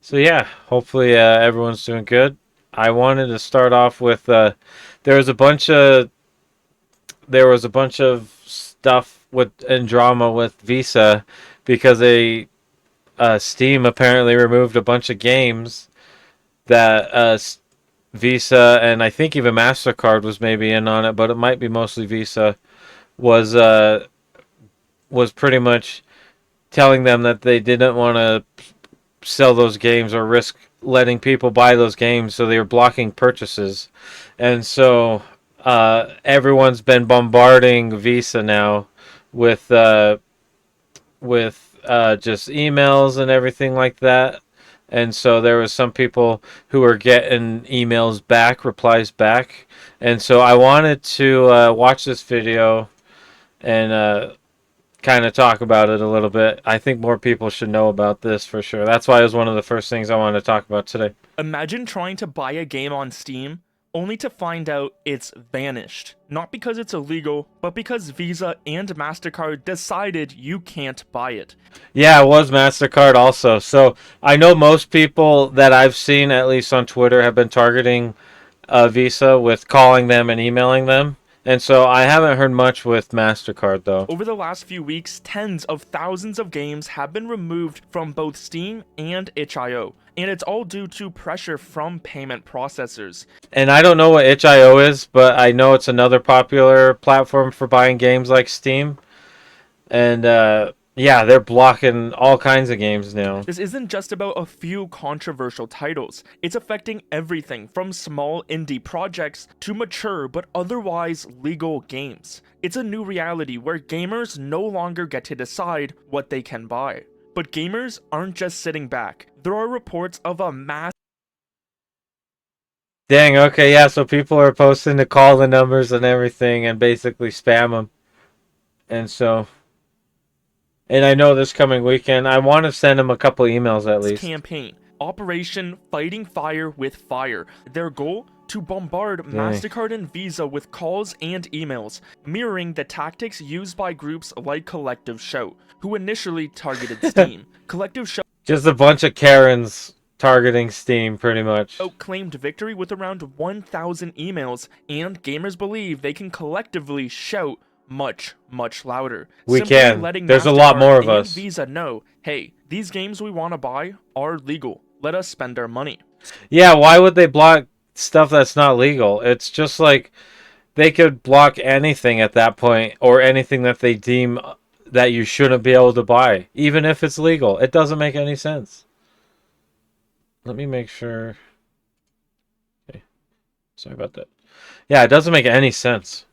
So yeah, hopefully everyone's doing good. I wanted to start off with there was a bunch of stuff with and drama with Visa because Steam apparently removed a bunch of games that Visa and I think even Mastercard was maybe in on it, but it might be mostly Visa was uh, was pretty much telling them that they didn't want to sell those games or risk letting people buy those games, so they were blocking purchases. And so everyone's been bombarding Visa now with just emails and everything like that. And so there was some people who were getting emails back, replies back. And so I wanted to watch this video and kind of talk about it a little bit. I think more people should know about this for sure. That's why it was one of the first things I wanted to talk about today. Imagine trying to buy a game on Steam only to find out it's vanished. Not because it's illegal, but because Visa and MasterCard decided you can't buy it. Yeah, it was MasterCard also. So I know most people that I've seen, at least on Twitter, have been targeting Visa with calling them and emailing them. And so I haven't heard much with MasterCard though. Over the last few weeks, tens of thousands of games have been removed from both Steam and itch.io, and it's all due to pressure from payment processors. And I don't know what itch.io is, but I know it's another popular platform for buying games like Steam. And yeah, they're blocking all kinds of games now. This isn't just about a few controversial titles. It's affecting everything from small indie projects to mature but otherwise legal games. It's a new reality where gamers no longer get to decide what they can buy. But gamers aren't just sitting back. There are reports of a mass Dang, okay, yeah, so people are posting to call the numbers and everything and basically spam them. And so, and I know this coming weekend, I want to send them a couple emails at least. campaign, Operation Fighting Fire with Fire. Their goal? To bombard Dang. MasterCard and Visa with calls and emails, mirroring the tactics used by groups like Collective Shout, who initially targeted Steam. Collective Shout Just a bunch of Karens targeting Steam, pretty much. claimed victory with around 1,000 emails, and gamers believe they can collectively shout much louder. We Simply can. letting There's a lot MasterCard more of and us. Visa know, hey, these games we want to buy are legal. Let us spend our money. Yeah, why would they block stuff that's not legal? It's just like they could block anything at that point, or anything that they deem that you shouldn't be able to buy, even if it's legal. It doesn't make any sense. Let me make sure. Okay. Sorry about that. Yeah, it doesn't make any sense.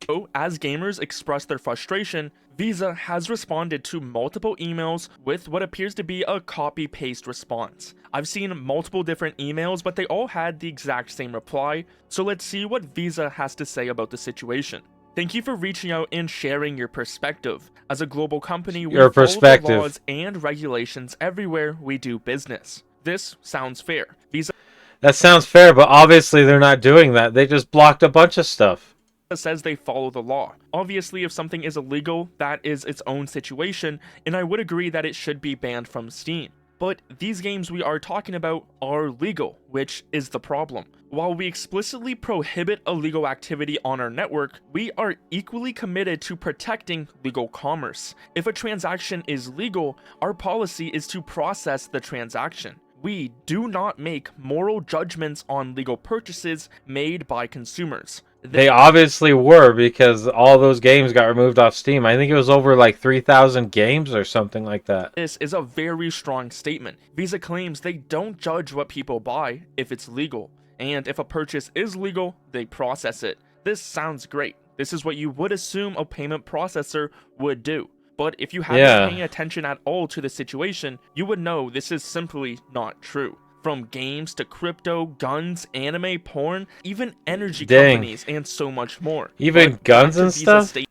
So, as gamers express their frustration, Visa has responded to multiple emails with what appears to be a copy-paste response. I've seen multiple different emails, but they all had the exact same reply, so let's see what Visa has to say about the situation. Thank you for reaching out and sharing your perspective. As a global company, we Your follow the perspective. laws and regulations everywhere we do business. This sounds fair. Visa That sounds fair, but obviously they're not doing that. They just blocked a bunch of stuff. says they follow the law. Obviously, if something is illegal, that is its own situation, and I would agree that it should be banned from Steam. But these games we are talking about are legal, which is the problem. While we explicitly prohibit illegal activity on our network, we are equally committed to protecting legal commerce. If a transaction is legal, our policy is to process the transaction. We do not make moral judgments on legal purchases made by consumers. They obviously were, because all those games got removed off Steam. I think it was over like 3,000 games or something like that. This is a very strong statement. Visa claims they don't judge what people buy if it's legal, and if a purchase is legal, they process it. This sounds great. This is what you would assume a payment processor would do. But if you haven't been paying attention at all to the situation, you would know this is simply not true. From games to crypto, guns, anime, porn, even energy companies, and so much more. Even But guns back to and Visa's stuff?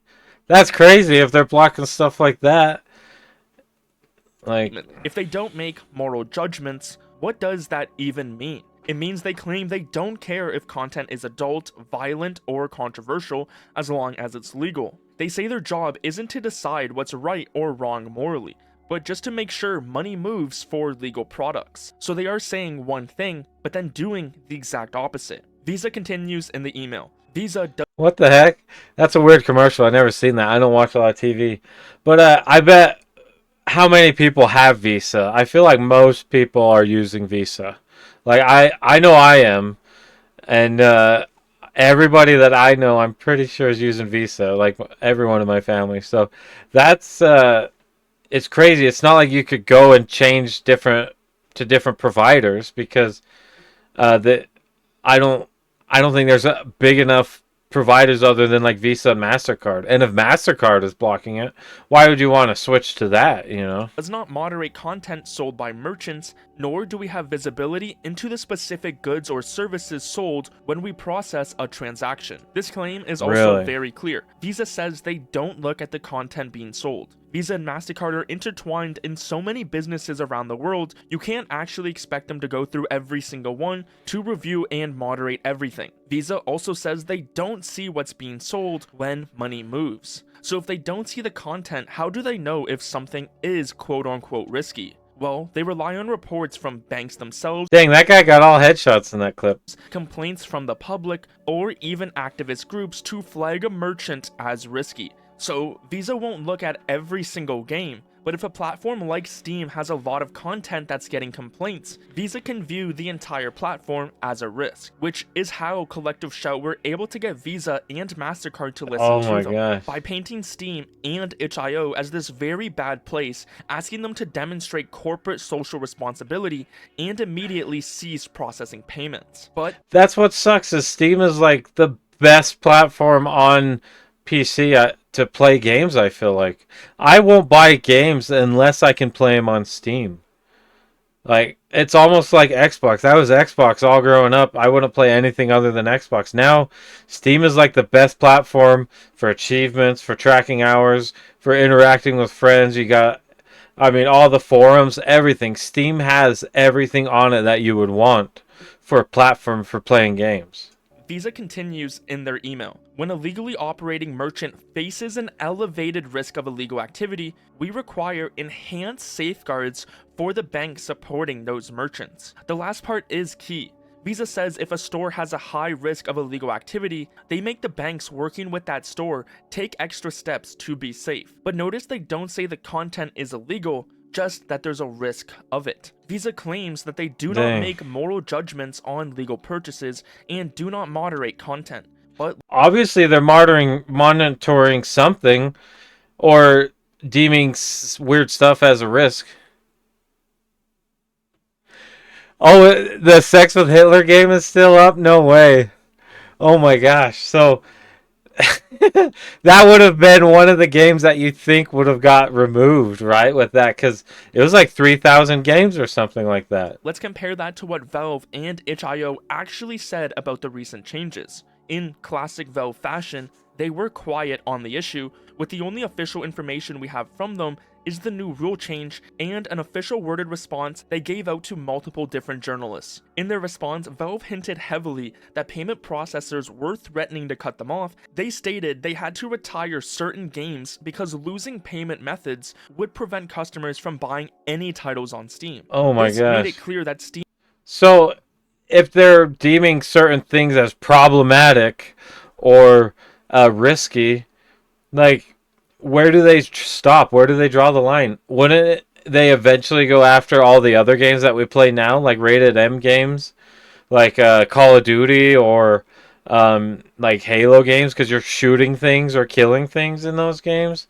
That's crazy if they're blocking stuff like that. Like, if they don't make moral judgments, what does that even mean? It means they claim they don't care if content is adult, violent, or controversial as long as it's legal. They say their job isn't to decide what's right or wrong morally, but just to make sure money moves for legal products. So they are saying one thing, but then doing the exact opposite. Visa continues in the email. Visa does. What the heck? That's a weird commercial. I never seen that. I don't watch a lot of TV, but I bet how many people have Visa? I feel like most people are using Visa. Like I know I am, and everybody that I know, I'm pretty sure is using Visa. Like everyone in my family. So that's it's crazy. It's not like you could go and change different providers because the I don't I don't think there's a big enough providers other than like Visa and MasterCard. And if MasterCard is blocking it, why would you want to switch to that, you know? Does not moderate content sold by merchants, nor do we have visibility into the specific goods or services sold when we process a transaction. This claim is also Really? very clear. Visa says they don't look at the content being sold. Visa and MasterCard are intertwined in so many businesses around the world, you can't actually expect them to go through every single one to review and moderate everything. Visa also says they don't see what's being sold when money moves. So if they don't see the content, how do they know if something is quote-unquote risky? Well, they rely on reports from banks themselves, Dang, that guy got all headshots in that clip. complaints from the public, or even activist groups to flag a merchant as risky. So Visa won't look at every single game, but if a platform like Steam has a lot of content that's getting complaints, Visa can view the entire platform as a risk, which is how Collective Shout were able to get Visa and MasterCard to listen Oh to my them, gosh. by painting Steam and itch.io as this very bad place, asking them to demonstrate corporate social responsibility and immediately cease processing payments. But That's what sucks is Steam is like the best platform on PC to play games, I feel like. I won't buy games unless I can play them on Steam. Like, it's almost like Xbox. That was Xbox all growing up. I wouldn't play anything other than Xbox. Now, Steam is like the best platform for achievements, for tracking hours, for interacting with friends. You got, I mean, all the forums, everything. Steam has everything on it that you would want for a platform for playing games. Visa continues in their email. When a legally operating merchant faces an elevated risk of illegal activity, we require enhanced safeguards for the bank supporting those merchants. The last part is key. Visa says if a store has a high risk of illegal activity, they make the banks working with that store take extra steps to be safe. But notice they don't say the content is illegal, just that there's a risk of it. Visa claims that they do not Dang. make moral judgments on legal purchases and do not moderate content. But Obviously, they're monitoring something or deeming weird stuff as a risk. Oh, the Sex with Hitler game is still up? No way. Oh my gosh. So that would have been one of the games that you think would have got removed, right? With that, because it was like 3,000 games or something like that. let's compare that to what Valve and itch.io actually said about the recent changes. In classic Valve fashion, they were quiet on the issue, with the only official information we have from them is the new rule change and an official worded response they gave out to multiple different journalists. In their response, Valve hinted heavily that payment processors were threatening to cut them off. They stated they had to retire certain games because losing payment methods would prevent customers from buying any titles on Steam. Oh my This gosh. made it clear that Steam So if they're deeming certain things as problematic or risky, like, where do they stop? Where do they draw the line? Wouldn't they eventually go after all the other games that we play now, like rated M games, like Call of Duty or like Halo games, because you're shooting things or killing things in those games?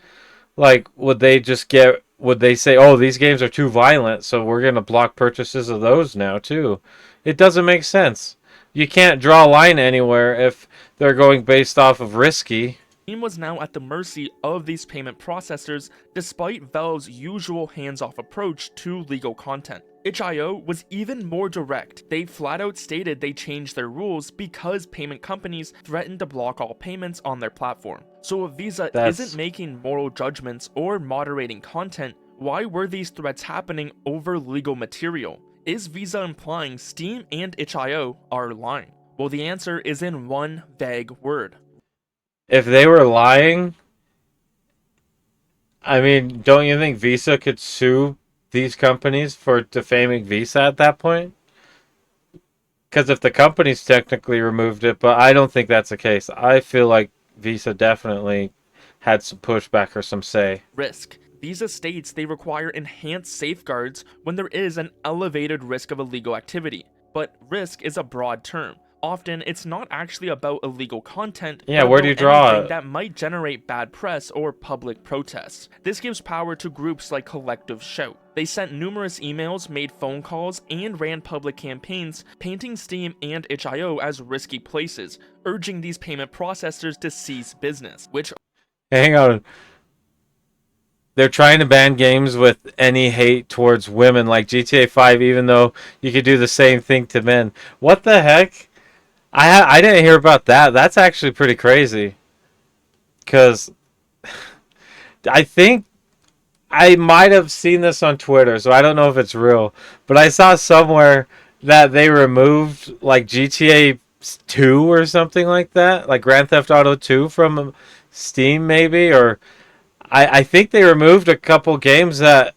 Like, would they just get? Would they say, "Oh, these games are too violent, so we're gonna block purchases of those now too"? It doesn't make sense. You can't draw a line anywhere if they're going based off of risky. was now at the mercy of these payment processors despite Valve's usual hands-off approach to legal content. itch.io was even more direct. They flat out stated they changed their rules because payment companies threatened to block all payments on their platform. So if Visa isn't making moral judgments or moderating content, why were these threats happening over legal material? Is Visa implying Steam and itch.io are lying? Well, the answer is in one vague word. If they were lying, I mean, don't you think Visa could sue these companies for defaming Visa at that point? Because if the companies technically removed it, but I don't think that's the case. I feel like Visa definitely had some pushback or some say. Risk. Visa states they require enhanced safeguards when there is an elevated risk of illegal activity. But risk is a broad term. Often, it's not actually about illegal content, Yeah, but where do about you draw anything it? that might generate bad press or public protests. This gives power to groups like Collective Shout. They sent numerous emails, made phone calls, and ran public campaigns painting Steam and itch.io as risky places, urging these payment processors to cease business, which Hang on. They're trying to ban games with any hate towards women like GTA 5, even though you could do the same thing to men. What the heck? I didn't hear about that. That's actually pretty crazy. Because I think I might have seen this on Twitter, so I don't know if it's real. But I saw somewhere that they removed like GTA 2 or something like that, like Grand Theft Auto 2 from Steam, maybe, or I think they removed a couple games that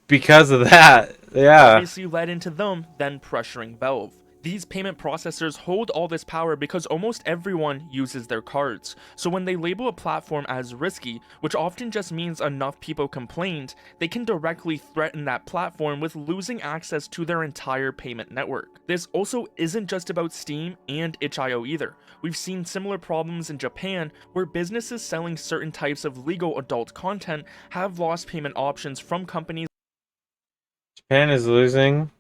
because of that. Yeah. obviously led into them then pressuring Valve. These payment processors hold all this power because almost everyone uses their cards. So when they label a platform as risky, which often just means enough people complained, they can directly threaten that platform with losing access to their entire payment network. This also isn't just about Steam and itch.io either. We've seen similar problems in Japan where businesses selling certain types of legal adult content have lost payment options from companies. Japan is losing.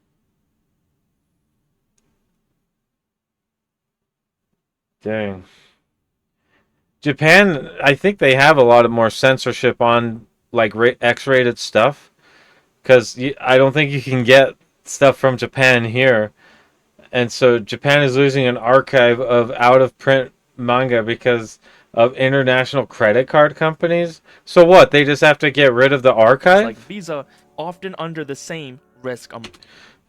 Dang. Japan, I think they have a lot of more censorship on like X-rated stuff because I don't think you can get stuff from Japan here, and so Japan is losing an archive of out-of-print manga because of international credit card companies. So what? They just have to get rid of the Like archive? Visa, often under the same risk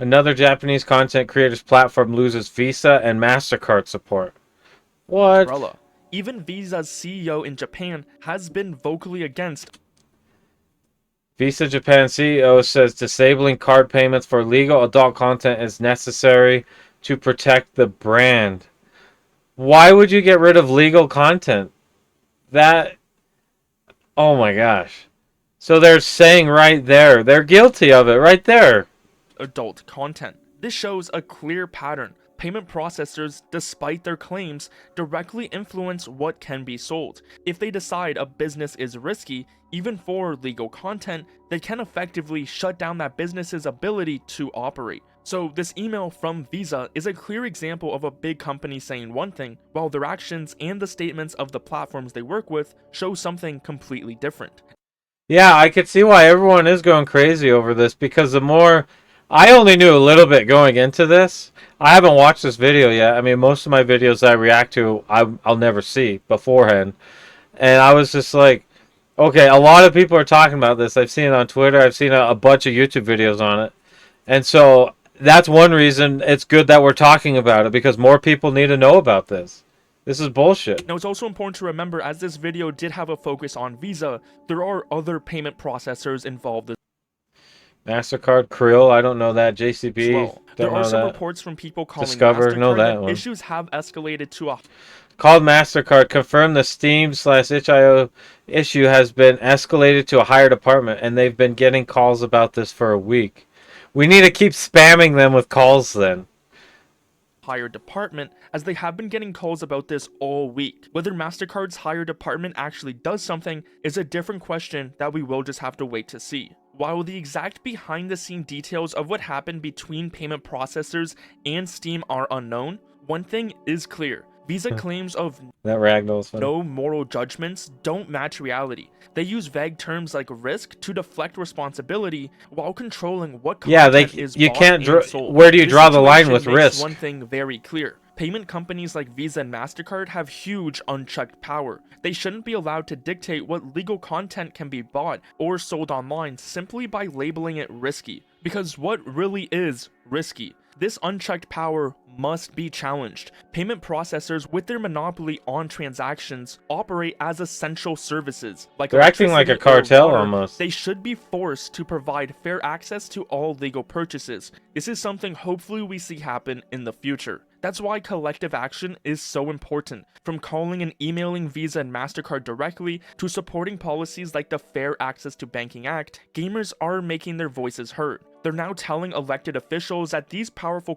Another Japanese content creators platform loses Visa and MasterCard support. What? umbrella. Even Visa's CEO in Japan has been vocally against Visa Japan CEO says disabling card payments for legal adult content is necessary to protect the brand. Why would you get rid of legal content? That, oh my gosh. So they're saying right there, they're guilty of it right there. adult content. This shows a clear pattern. Payment processors, despite their claims, directly influence what can be sold. If they decide a business is risky, even for legal content, they can effectively shut down that business's ability to operate. So this email from Visa is a clear example of a big company saying one thing, while their actions and the statements of the platforms they work with show something completely different. Yeah, I could see why everyone is going crazy over this because the more I only knew a little bit going into this. I haven't watched this video yet. I mean, most of my videos I react to, I'll never see beforehand. And I was just like, okay, a lot of people are talking about this. I've seen it on Twitter. I've seen a bunch of YouTube videos on it. And so that's one reason it's good that we're talking about it because more people need to know about this. This is bullshit. Now, it's also important to remember, as this video did have a focus on Visa, there are other payment processors involved as MasterCard, Krill, I don't know that. JCB, well. There don't are know some that. reports from people calling Discover, know MasterCard that that one. issues have escalated to a Called MasterCard confirmed the Steam/itch.io issue has been escalated to a higher department, and they've been getting calls about this for a week. We need to keep spamming them with calls then. higher department, as they have been getting calls about this all week. Whether MasterCard's higher department actually does something is a different question that we will just have to wait to see. While the exact behind the scene details of what happened between payment processors and Steam are unknown, one thing is clear. Visa claims of That Ragnall's funny. no moral judgments don't match reality. They use vague terms like risk to deflect responsibility while controlling what Yeah, content is you bought can't and sold. where do you This draw the line situation with makes risk? One thing very clear. Payment companies like Visa and MasterCard have huge unchecked power. They shouldn't be allowed to dictate what legal content can be bought or sold online simply by labeling it risky. Because what really is risky? This unchecked power must be challenged. Payment processors, with their monopoly on transactions, operate as essential services. Like They're acting like a electricity or cartel water. almost. They should be forced to provide fair access to all legal purchases. This is something hopefully we see happen in the future. That's why collective action is so important. From calling and emailing Visa and MasterCard directly to supporting policies like the Fair Access to Banking Act, gamers are making their voices heard. They're now telling elected officials that these powerful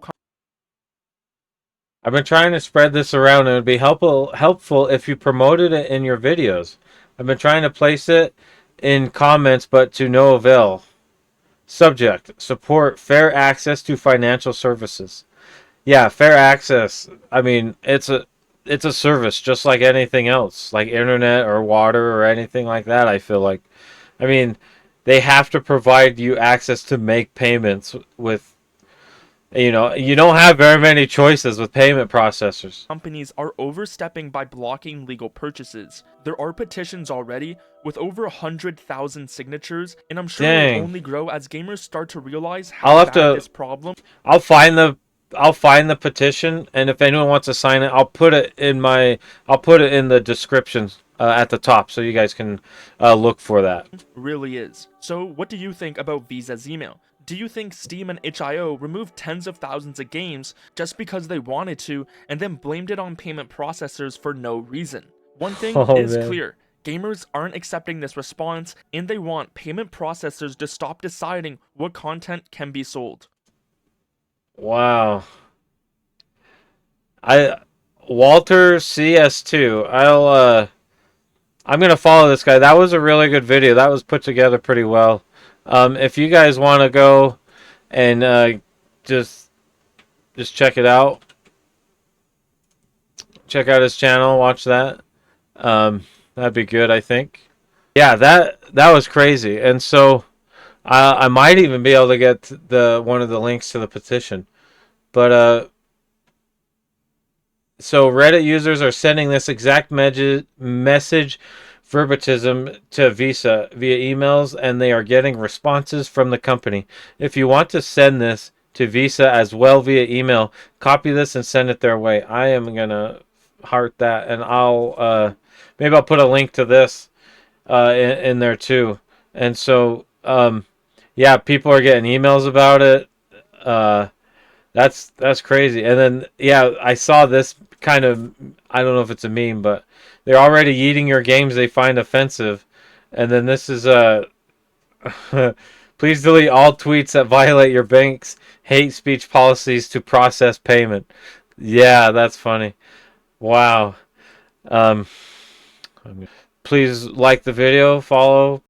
I've been trying to spread this around, and it would be helpful if you promoted it in your videos. I've been trying to place it in comments, but to no avail. Subject: support fair access to financial services. Yeah, fair access. I mean, it's a service just like anything else, like internet or water or anything like that, I feel like. I mean, they have to provide you access to make payments with, you know, you don't have very many choices with payment processors. companies are overstepping by blocking legal purchases. There are petitions already with over 100,000 signatures, and I'm sure Dang. it'll only grow as gamers start to realize how I'll have bad to- this problem. I'll find the petition, and if anyone wants to sign it, I'll put it in the description at the top, so you guys can look for that. Really is. So what do you think about Visa's email? Do you think Steam and itch.io removed tens of thousands of games just because they wanted to and then blamed it on payment processors for no reason? One thing Oh, is man. clear. Gamers aren't accepting this response, and they want payment processors to stop deciding what content can be sold. Wow. Walter CS2. I'm gonna follow this guy. That was a really good video. That was put together pretty well. If you guys want to go and just check it out, check out his channel, watch that. That'd be good, I think. Yeah, that was crazy. And so I might even be able to get one of the links to the petition. But so Reddit users are sending this exact message verbatim to Visa via emails, and they are getting responses from the company. If you want to send this to Visa as well via email, copy this and send it their way. I am gonna heart that, and maybe I'll put a link to this in there too. And so yeah, people are getting emails about it. That's crazy. And then yeah, I saw this kind of, I don't know if it's a meme, but they're already yeeting your games they find offensive. And then this is please delete all tweets that violate your bank's hate speech policies to process payment. Yeah, that's funny. Wow. Please like the video, follow.